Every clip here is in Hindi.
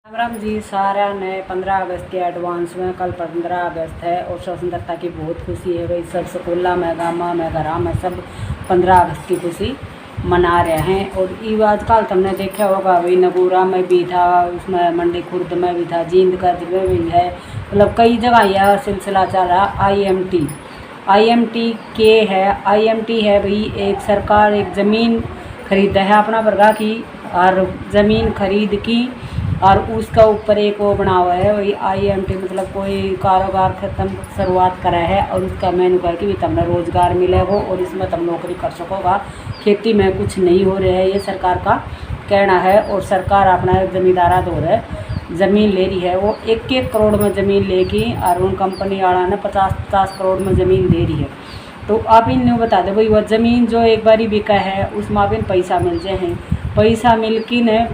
राम राम जी सारा ने 15 अगस्त के एडवांस में। कल 15 अगस्त है और स्वतंत्रता की बहुत खुशी है भाई। सब स्कूलों में गाँव में घरा में सब 15 अगस्त की खुशी मना रहे हैं। और ये आजकल तुमने देखा होगा भाई, नगूरा में भी था, उसमें मंडी खुर्द में भी था, जींदगंज में भी है, मतलब कई जगह यह सिलसिला चल रहा। IMT के है, IMT है भाई, एक सरकार एक ज़मीन खरीद है अपना वर्गा की, और ज़मीन खरीद की और उसका ऊपर एक वो बना हुआ है वही IMT, मतलब कोई कारोबार ख़त्म शुरुआत करा है और उसका मैंने कहा कि भी तुमने रोज़गार मिलेगा और इसमें तुम नौकरी कर सकोगा। खेती में कुछ नहीं हो रहा है, ये सरकार का कहना है। और सरकार अपना ज़मींदारा दौर है, ज़मीन ले रही है, वो 1-1 करोड़ में ज़मीन लेगी और उन कंपनी वाला ने 50-50 करोड़ में ज़मीन दे रही है। तो आप इन बता दो भाई, वह ज़मीन जो एक बारी बिका है उसमें आप इन पैसा मिल जाए हैं, पैसा मिल की ने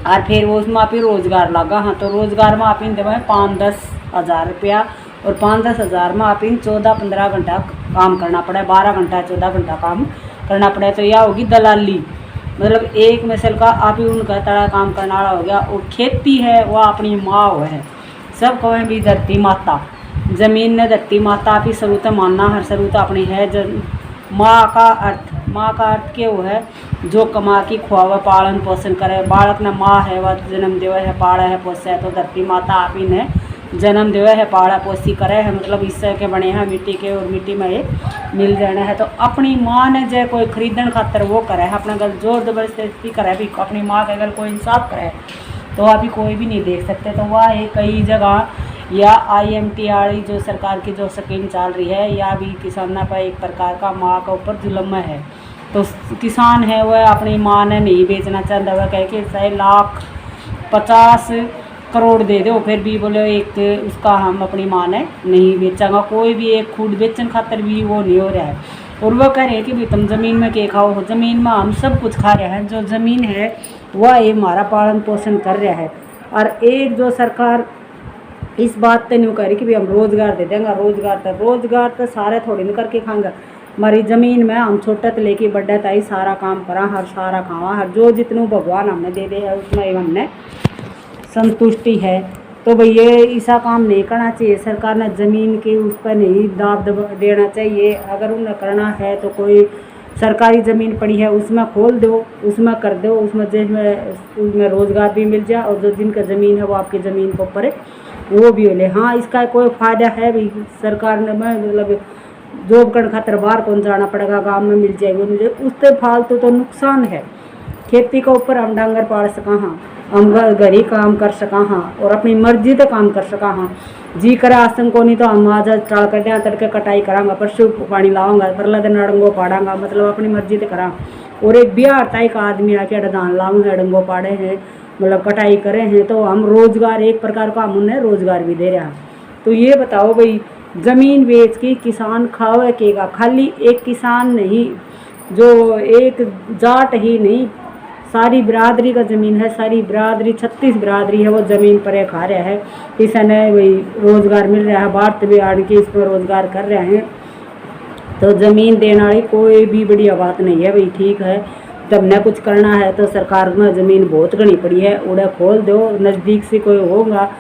और फिर वो उसमें आप रोज़गार लगा। हाँ, तो रोज़गार में आप इन देवें 5-10 हज़ार रुपया, और 5-10 हज़ार में आप इन 14-15 घंटा काम करना पड़े, 12 घंटा 14 घंटा काम करना पड़े। तो यह होगी दलाली, मतलब एक मिसल का आप ही उनका तड़ा काम करने वाला हो गया। और खेती है वह अपनी माँ वो है, सब कहें भी धरती माता, ज़मीन ने धरती माता आप ही स्वरूप मानना, हर स्वरूप अपनी है। माँ का अर्थ क्या वो है, जो कमा की खुआवा पालन पोषण करे। बालक ने माँ है वह जन्म देवे है, पाड़ा है, पोसे है। तो धरती माता आप ही ने जन्म देवे है, पाड़ा पोसी करे है, मतलब इससे के बने हैं मिट्टी के, और मिट्टी में ये मिल जाना है। तो अपनी माँ ने जो कोई खरीदन खातर वो करे है, अपना गल जोर जबरदस्ती करे भी, अपनी माँ के गल कोई इंसाफ करे तो अभी कोई भी नहीं देख सकते। तो वह है कई जगह या IMT वाली जो सरकार की जो स्कीम चल रही है, या भी किसानों पर एक प्रकार का माँ का ऊपर जुल्म है। तो किसान है वह अपनी माँ ने नहीं बेचना चाहता, वह कह के 1,50 करोड़ दे दो, फिर भी बोले एक उसका हम अपनी माँ ने नहीं बेचांगा। कोई भी एक खुद बेचन खातर भी वो नहीं हो रहा है। और वह कह रहे हैं कि भाई तुम ज़मीन में क्या खाओ, ज़मीन में हम सब कुछ खा रहे हैं, जो ज़मीन है वह ये हमारा पालन पोषण कर रहा है। और एक जो सरकार इस बात पे नहीं कह रही कि भाई हम रोज़गार दे देंगे, रोज़गार तो सारे थोड़ी नहीं करके खाएंगे। हमारी ज़मीन में हम छोटे से लेके बड़े तक सारा काम करा, हर सारा खावा, हर जो जितनों भगवान हमने दे है उसमें हमने संतुष्टि है। तो भाई ये ऐसा काम नहीं करना चाहिए, सरकार ने ज़मीन के उस पर नहीं दाब देना चाहिए। अगर उन्हें करना है तो कोई सरकारी ज़मीन पड़ी है उसमें खोल दो, उसमें कर दो, उसमें रोज़गार भी मिल जाए, और जो जिनका ज़मीन है वो आपकी ज़मीन के ऊपर वो भी हो ले। हाँ, इसका कोई फ़ायदा है भी, सरकार ने मतलब जॉब करने खातर बाहर कौन जाना पड़ेगा, गांव में मिल जाएगी मुझे, उससे फालतू तो नुकसान है। खेती के ऊपर हम डांगर पाल सका, हाँ हम घर ही काम कर सका, हाँ और अपनी मर्जी से काम कर सका, हाँ जी करे आसन को नहीं तो हम आज टाल कर दें, तड़के कटाई करांगा, परसों पानी लाऊंगा, परला दिन अड़ंगो पाड़ांगा, मतलब अपनी मर्जी से करा। और एक बिहार ताई का आदमी आके धान लाऊंगे, अड़ंगो पाड़े हैं, मतलब कटाई करे हैं, तो हम रोज़गार एक प्रकार का हम उन्हें रोज़गार भी दे रहे हैं। तो ये बताओ भाई, ज़मीन बेच के किसान खावे केगा? खाली एक किसान नहीं, जो एक जाट ही नहीं, सारी बिरादरी का ज़मीन है, सारी बिरादरी 36 बिरादरी है वो ज़मीन पर खा रहा है। इसने वही रोज़गार मिल रहा है, भारत भी आड़ के इस पर रोज़गार कर रहे हैं। तो ज़मीन देने वाली कोई भी बढ़िया बात नहीं है भाई। ठीक है, तब न कुछ करना है तो सरकार में ज़मीन बहुत घनी पड़ी है, उड़े खोल दो, नज़दीक से कोई होगा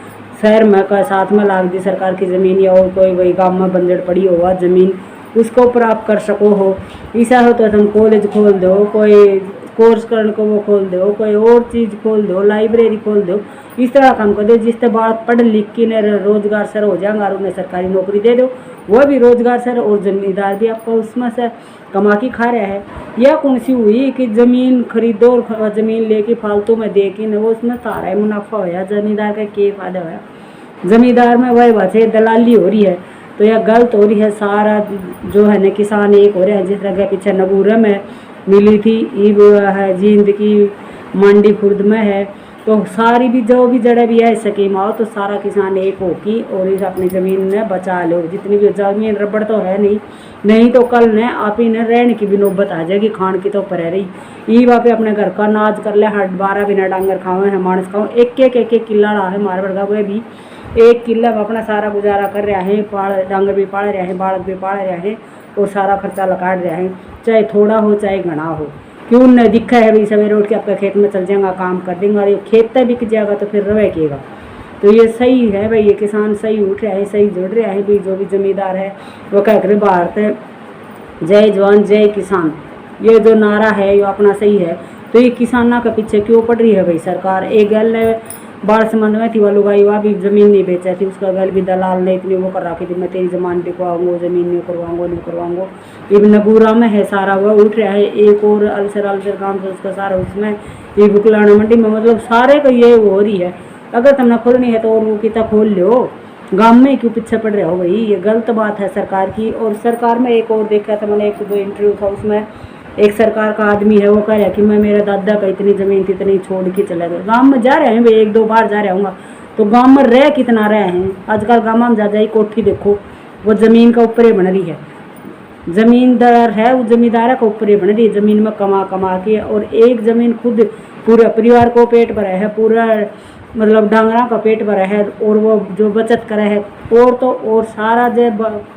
शहर में का साथ में लाग दी सरकार की ज़मीन, या और कोई वही गाँव में बंजड़ पड़ी होगा ज़मीन, उसके ऊपर आप कर सको हो। ऐसा हो तो तुम कॉलेज खोल दो, कोई कोर्स करने को वो खोल दो, कोई और चीज़ खोल दो, लाइब्रेरी खोल दो, इस तरह काम कर दो जिससे बात पढ़ लिख के ने रोज़गार सर हो जाएंगे, और उन्हें सरकारी नौकरी दे दो, वह भी रोज़गार सर, और ज़मींदार भी आपको उसमें से कमा के खा रहा है। या कौन सी हुई कि ज़मीन खरीदो और ज़मीन लेके फालतू में दे के न वो उसमें सारा मुनाफा होया, ज़मींदार का क्या फ़ायदा होया? ज़मींदार में वही वैसे दलाली हो रही है, तो यह गलत हो रही है। सारा जो है न किसान एक हो रहे हैं, जिस तरह के पीछे नगूरे में मिली थी, ये वो है जींद की मंडी खुर्द में है, तो सारी भी जो भी जड़े भी है स्कीम आओ तो सारा किसान एक हो की और इस अपनी ज़मीन ने बचा लो। जितनी भी ज़मीन रबड़ तो है नहीं तो कल ने आप ही ने रहने की भी नौबत आ जाएगी, खान की तो पर रही ये वहाँ पे अपने घर का नाज कर ले, हट 12 बिना डांगर खावे हैं, मानस खाओ, एक किला रहा है मार वर्गा, वह भी 1 किला में अपना सारा गुजारा कर रहे हैं, डांगर भी पाल रहे हैं, बालक भी पाल रहे हैं, और सारा खर्चा लगा रहे हैं, चाहे थोड़ा हो चाहे घना हो। क्यों न दिखा है भाई सवेरे उठ के आपका खेत में चल जाएगा, काम कर देंगे, और ये खेत तक बिक जाएगा तो फिर रवेगा। तो ये सही है भाई, ये किसान सही उठ रहा है, सही जुड़ रहा है भाई। जो भी जमींदार है वो कह कर भारत जय जवान जय किसान, ये जो नारा है ये अपना सही है। तो ये किसाना के पीछे क्यों पड़ रही है भाई सरकार। एक गल ने बाढ़ संबंध में थी वो लुगाई, वहाँ भी ज़मीन नहीं बेचा थी, उसका गल भी दलाल ने इतनी वो कर रखी थी, मैं तेरी ज़मीन बिकवाऊंगा, ज़मीन नहीं करवाऊंगा। ये नगूरा में है सारा, वह उठ रहा है। एक और अलसर काम से उसका सारा उसमें, ये बुकलाना मंडी में, मतलब सारे को ये हो रही है। अगर तुमने खोलनी है तो और वो कितना खोल लो, गांव में क्यों पीछे पड़ रहे हो भाई, ये गलत बात है सरकार की। और सरकार में एक और देखा था मैंने, एक दो इंटरव्यू था, उसमें एक सरकार का आदमी है वो कह रहा है कि मैं मेरे दादा का इतनी ज़मीन थी इतनी छोड़ के चला गया। गाँव में जा रहे हैं भाई, एक दो बार जा रहा हूँगा, तो गाँव में रह कितना रहे हैं। आजकल गाँव में जा जाए कोठी देखो, वो ज़मीन का ऊपर ही बन रही है, ज़मींदार है वो जमींदार का ऊपर ही बन रही है, ज़मीन में कमा के। और एक ज़मीन खुद पूरा परिवार को पेट भरा है, पूरा मतलब डांगरा का पेट भरा है, और वो जो बचत करे है, और तो और सारा जो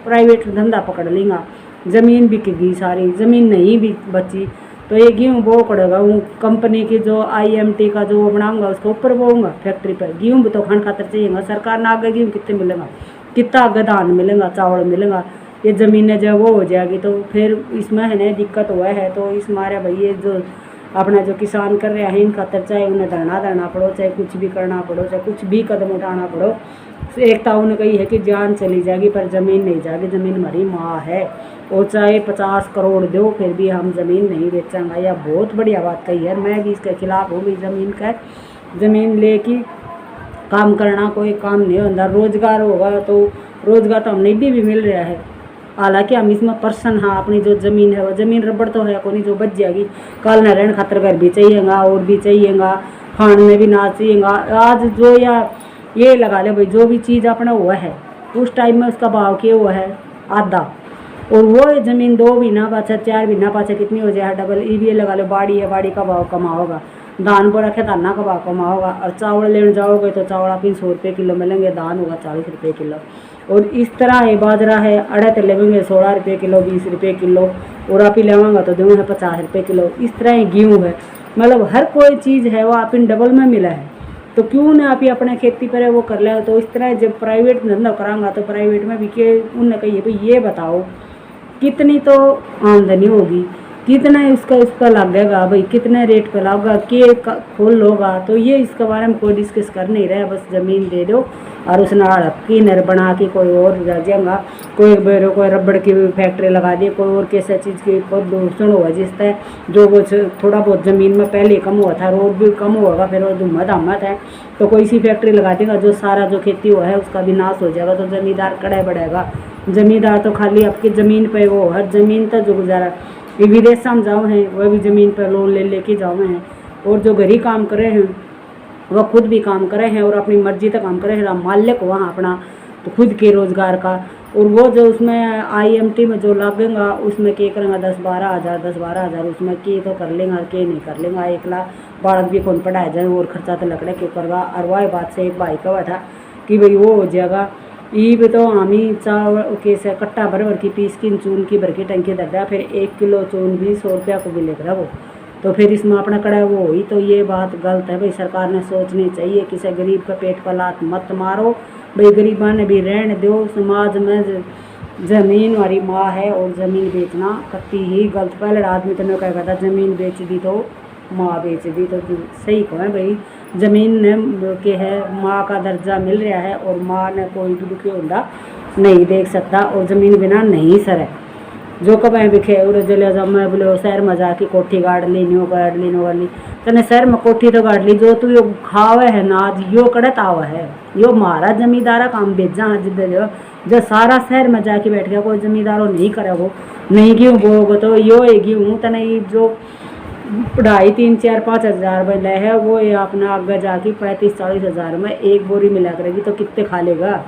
प्राइवेट धंधा पकड़ लेगा, ज़मीन बिकेगी सारी, ज़मीन नहीं भी बची तो ये गेहूँ बो पड़ेगा। वो कंपनी की जो IMT का जो बनाऊंगा उसके ऊपर बोऊंगा फैक्ट्री पर। गेहूँ भी तो खान खातर चाहिएगा, सरकार ना आगे गेहूँ कितने मिलेगा, कितना आगे धान मिलेगा, चावल मिलेगा। ये ज़मीनें जब वो हो जाएगी तो फिर इसमें है ना दिक्कत हुआ है। तो इस मारे भाई ये जो अपना जो किसान कर रहे हैं इन खातर, चाहे उन्हें धरना देना पड़ो, चाहे कुछ भी करना पड़ो, चाहे कुछ भी कदम उठाना पड़ो, एकता उन्हें कही है कि जान चली जाएगी पर ज़मीन नहीं जाएगी, ज़मीन हमारी माँ है। और चाहे 50 करोड़ दो फिर भी हम ज़मीन नहीं बेचेंगे। यह बहुत बढ़िया बात कही है, मैं भी इसके खिलाफ हूँ भी। ज़मीन ले के काम करना कोई काम नहीं होता। रोज़गार होगा तो रोज़गार तो हमने भी मिल रहा है, हालांकि हम इसमें पर्सन, हाँ अपनी जो ज़मीन है वो ज़मीन रबड़ तो है कोई जो बच जाएगी, कल न रहने खातर घर भी चाहिएगा, और भी चाहिएगा, खाने भी ना चाहिएगा। आज जो या ये लगा ले भाई, जो भी चीज़ अपना हुआ है उस टाइम में उसका भाव क्या हुआ है आधा, और वो ज़मीन 2 महीना पाछा 4 महीना पाछा कितनी हो जाए डबल। ये लगा लो बाड़ी है, बाड़ी का भाव कमा होगा, धान पर रखे धाना का भाव कमा होगा। और चावल लेने जाओगे तो चावल आप 100 रुपये किलो मिलेंगे, धान होगा 40 रुपये किलो। और इस तरह है बाजरा है, अड़े लेवेंगे 16 रुपये किलो, 20 रुपये किलो, और आप ही लेवांगा तो देंगे 50 रुपये किलो। इस तरह ही गेहूँ है, मतलब हर कोई चीज़ है वो आप इन डबल में मिला है। तो क्यों ना आप ही अपने खेती पर वो कर ले। तो इस तरह जब प्राइवेट धंधा करांगा तो प्राइवेट में भी के उनने कही भाई ये बताओ कितनी तो आमदनी होगी, कितना उसका लगेगा भाई, कितने रेट पे लगेगा, के खोल लोगा। तो ये इसके बारे में कोई डिस्कस कर नहीं रहा, बस ज़मीन दे दो और उस नाड़ की नर बना के कोई और जाएगा, कोई रबड़ की फैक्ट्री लगा दी, कोई और कैसे चीज़ की प्रदूषण हुआ जिस तरह जो वो थोड़ा बहुत ज़मीन में पहले कम हुआ था, रोड भी कम होगा, फिर वो धुम्मत है तो कोई सी फैक्ट्री लगा देगा, जो सारा जो खेती हुआ है उसका भी नाश हो जाएगा। तो ज़मींदार कड़े बढ़ेगा, ज़मींदार तो खाली आपकी ज़मीन पे वो हर ज़मीन तक जो गुजारा। ये विदेश में जाओ हैं वह भी ज़मीन पर लोन लेके जाओ हैं, और जो घर ही काम करे हैं वह खुद भी काम करे हैं और अपनी मर्जी तक काम करे हैं, मालिक वहाँ अपना तो खुद के रोज़गार का। और वो जो उसमें IMT में जो लगेगा उसमें क्या करेंगे 10-12 हज़ार उसमें के तो कर लेंगे, के नहीं कर लेंगे। 1 लाख बालक भी कौन पढ़ाया जाए और खर्चा तो लकड़े क्यों करवा। और वही बात से एक भाई का था कि भाई वो हो जाएगा ये भी तो हम ही चावल कैसे कट्टा भर की पीस की चून की भर की टंकी दर दिया, फिर 1 किलो चून भी 100 रुपया को भी ले रहा वो, तो फिर इसमें अपना कड़ा वो हुई। तो ये बात गलत है भाई, सरकार ने सोचनी चाहिए, किसी गरीब का पेट पर लात मत मारो भाई, गरीबा ने भी रहने दो। समाज में ज़मीन वाली माँ है और ज़मीन बेचना कत्ती ही गलत। पहले आदमी तो कहता था ज़मीन बेच दी तो माँ बेच दी, तो सही कहें भाई, ज़मीन ने के है माँ का दर्जा मिल रहा है और माँ ने कोई भी दुखी होगा नहीं देख सकता, और ज़मीन बिना नहीं सर है। जो कब बिखे उड़े जले जब मैं बोले शहर में जाके कोठी गाड़ ली न्यू गाड़ ली नो वाली तने शहर में कोठी तो गाड़ ली, जो तू यो खावे है नाज यो कड़त आवा है, यो मारा जमींदारा काम बेचा जिधर जो सारा शहर में जाके बैठ गया, कोई जमींदारों नहीं करे वो नहीं क्यों बोगे तो यो गेहूँ तने जो पढ़ाई 3-4-5 हज़ार में ले है वो ये अपना आगे जाके 35-40 हज़ार में एक बोरी मिला करेगी, तो कितने खा लेगा।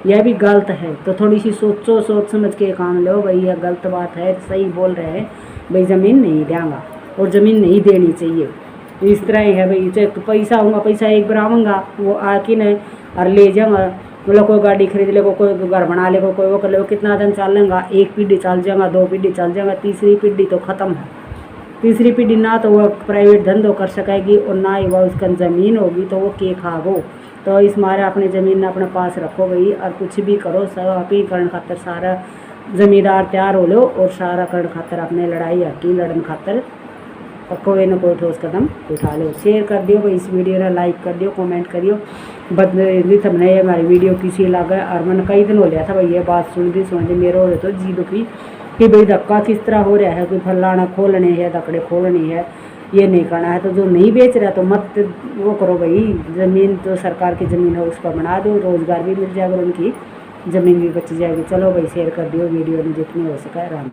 यह भी गलत है, तो थोड़ी सी सोच समझ के काम लो भाई, यह गलत बात है। सही बोल रहे हैं भाई, ज़मीन नहीं देंगा और ज़मीन नहीं देनी चाहिए। इस तरह ही है भाई, चाहे पैसा होगा पैसा एक बार आऊँगा वो आके न और ले जाऊँगा, मतलब कोई गाड़ी खरीद ले, कोई घर बना ले, कोई वो कर ले, कितना दिन चल लेगा, 1 पीढ़ी चल जाएगा, 2 पीढ़ी चल जाएगा, तीसरी पीढ़ी तो ख़त्म है। तीसरी पीढ़ी ना तो वह प्राइवेट धंधो कर सकेगी और ना ही वह उसका ज़मीन होगी तो वो के खागो। तो इस मारे अपनी ज़मीन अपने पास रखो भाई, और कुछ भी करो सब आप ही करने खातर सारा ज़मींदार तैयार हो लो और सारा करने खातर अपने लड़ाई हकी लड़न खातर कोई ना कोई ठोस कदम उठा लो। शेयर कर दियो भाई इस वीडियो ने, लाइक कर दियो, कमेंट करियो बदली थमने हमारी वीडियो किसी लगा। और मैंने कई दिन हो लिया था भाई ये बात सुन दी मेरे हो रहे तो जी दुखी कि भाई धक्का किस तरह हो रहा है, कोई फलाना खोलने है धकड़े खोलनी है, ये नहीं करना है। तो जो नहीं बेच रहा तो मत वो करो भाई, ज़मीन तो सरकार की ज़मीन है उस पर बना दो, रोज़गार भी मिल जाएगा, उनकी ज़मीन भी बच जाएगी। चलो भाई शेयर कर दियो वीडियो में जितनी हो सका। राम।